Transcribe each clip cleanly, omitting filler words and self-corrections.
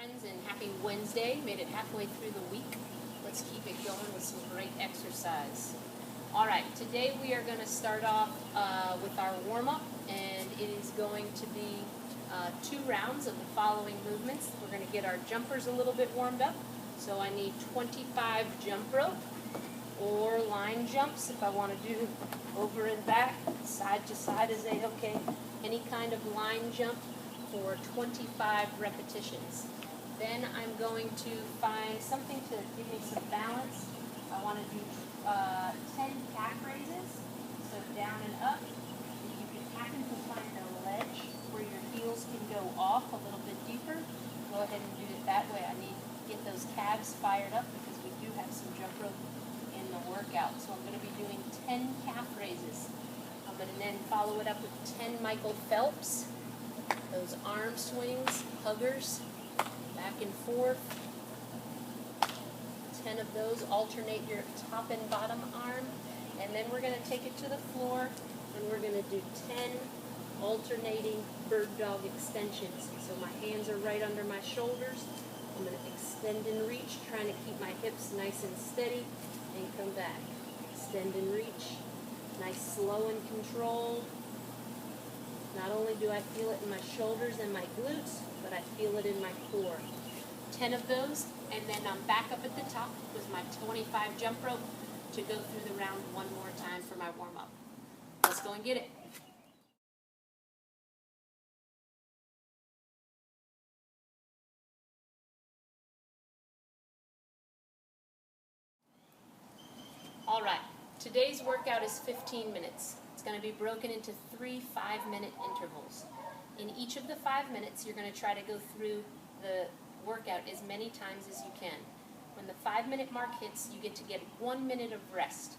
friends, and happy Wednesday. Made it halfway through the week. Let's keep it going with some great exercise. All right, today we are going to start off with our warm-up, and it is going to be 2 rounds of the following movements. We're going to get our jumpers a little bit warmed up. So I need 25 jump rope or line jumps if I want to do over and back, side to side is A-okay. Any kind of line jump for 25 repetitions. Then I'm going to find something to give me some balance. I want to do 10 calf raises, so down and up. If you can happen to find a ledge where your heels can go off a little bit deeper, go ahead and do it that way. I need to get those calves fired up because we do have some jump rope in the workout. So I'm going to be doing 10 calf raises. I'm going to then follow it up with 10 Michael Phelps. Those arm swings, huggers, back and forth. 10 of those. Alternate your top and bottom arm. And then we're going to take it to the floor and we're going to do 10 alternating bird dog extensions. So my hands are right under my shoulders. I'm going to extend and reach, trying to keep my hips nice and steady, and come back. Extend and reach. Nice, slow and controlled. Not only do I feel it in my shoulders and my glutes, but I feel it in my core. 10 of those, and then I'm back up at the top with my 25 jump rope to go through the round one more time for my warm-up. Let's go and get it. All right, today's workout is 15 minutes. It's going to be broken into 3 5-minute intervals. In each of the 5 minutes, you're going to try to go through the workout as many times as you can. When the 5-minute mark hits, you get to get 1 minute of rest.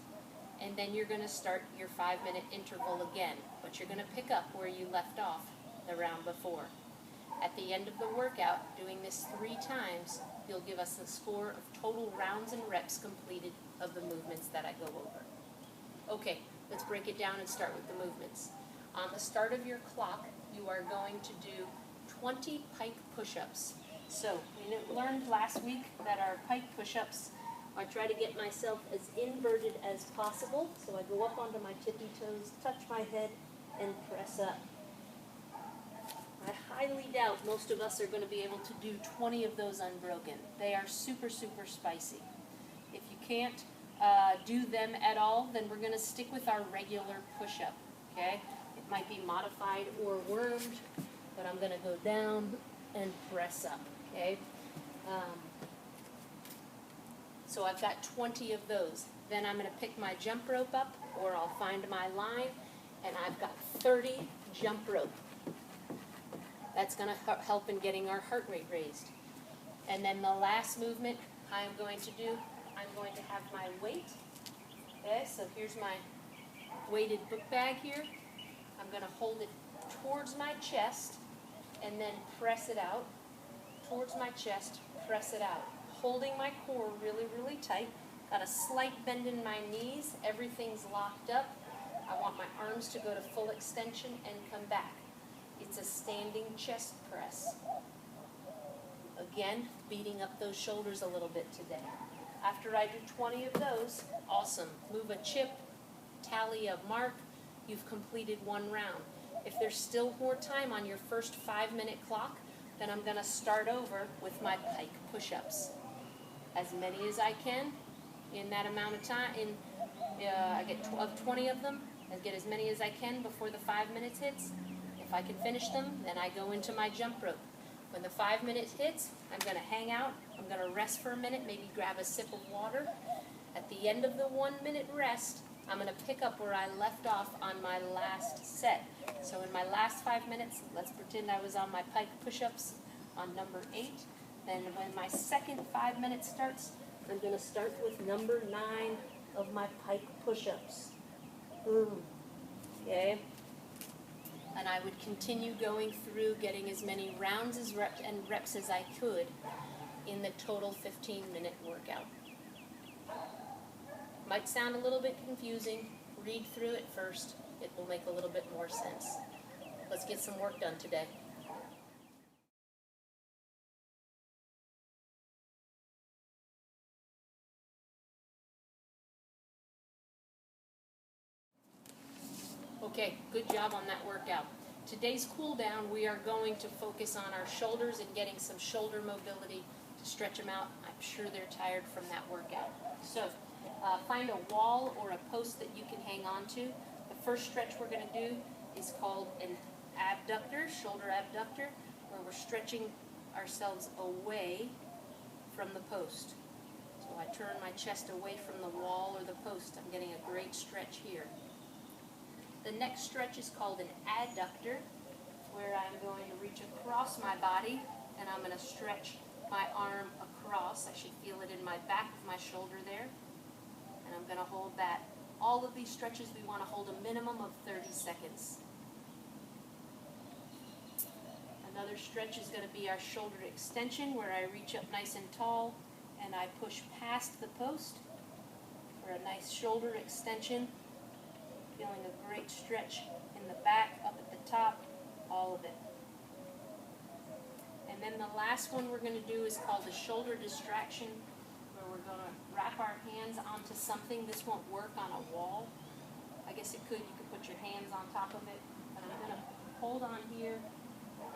And then you're going to start your 5-minute interval again. But you're going to pick up where you left off the round before. At the end of the workout, doing this 3 times, you'll give us the score of total rounds and reps completed of the movements that I go over. Okay, let's break it down and start with the movements. On the start of your clock, you are going to do 20 pike push-ups. So, we learned last week that our pike push-ups, I try to get myself as inverted as possible. So I go up onto my tippy toes, touch my head, and press up. I highly doubt most of us are going to be able to do 20 of those unbroken. They are super, super spicy. If you can't do them at all, then we're going to stick with our regular push-up, okay? It might be modified or wormed, but I'm going to go down and press up, okay? So I've got 20 of those. Then I'm going to pick my jump rope up, or I'll find my line, and I've got 30 jump rope. That's going to help in getting our heart rate raised. And then the last movement I'm going to do, I'm going to have my weight. Okay, so here's my weighted book bag here. I'm going to hold it towards my chest and then press it out. Towards my chest, press it out. Holding my core really, really tight. Got a slight bend in my knees. Everything's locked up. I want my arms to go to full extension and come back. It's a standing chest press. Again, beating up those shoulders a little bit today. After I do 20 of those, awesome. Move a chip, tally a mark. You've completed 1 round. If there's still more time on your first 5-minute clock, then I'm going to start over with my pike push-ups. As many as I can in that amount of time. I get 20 of them. I get as many as I can before the 5 minutes hits. If I can finish them, then I go into my jump rope. When the 5 minutes hits, I'm going to hang out. I'm going to rest for a minute, maybe grab a sip of water. At the end of the 1-minute rest, I'm going to pick up where I left off on my last set. So in my last 5 minutes, let's pretend I was on my pike push-ups on number 8. Then when my second 5 minutes starts, I'm going to start with number 9 of my pike push-ups. Boom. Okay? And I would continue going through, getting as many rounds as reps as I could in the total 15-minute workout. Might sound a little bit confusing. Read through it first. It will make a little bit more sense. Let's get some work done today. Okay, good job on that workout. Today's cool down, we are going to focus on our shoulders and getting some shoulder mobility to stretch them out. I'm sure they're tired from that workout. So find a wall or a post that you can hang on to. The first stretch we're going to do is called an abductor, shoulder abductor, where we're stretching ourselves away from the post. So I turn my chest away from the wall or the post. I'm getting a great stretch here. The next stretch is called an adductor, where I'm going to reach across my body and I'm going to stretch my arm across. I should feel it in my back of my shoulder there. And I'm going to hold that. All of these stretches we want to hold a minimum of 30 seconds. Another stretch is going to be our shoulder extension, where I reach up nice and tall and I push past the post for a nice shoulder extension. Feeling a great stretch in the back, up at the top, all of it. And then the last one we're going to do is called a shoulder distraction, where we're going to wrap our hands onto something. This won't work on a wall. I guess it could. You could put your hands on top of it. But I'm going to hold on here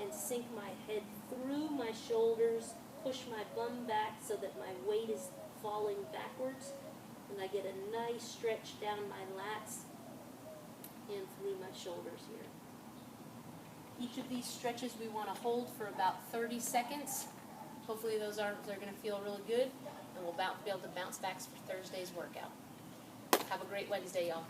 and sink my head through my shoulders, push my bum back so that my weight is falling backwards, and I get a nice stretch down my lats and through my shoulders here. Each of these stretches we want to hold for about 30 seconds. Hopefully those arms are going to feel really good, and we'll be able to bounce back for Thursday's workout. Have a great Wednesday, y'all.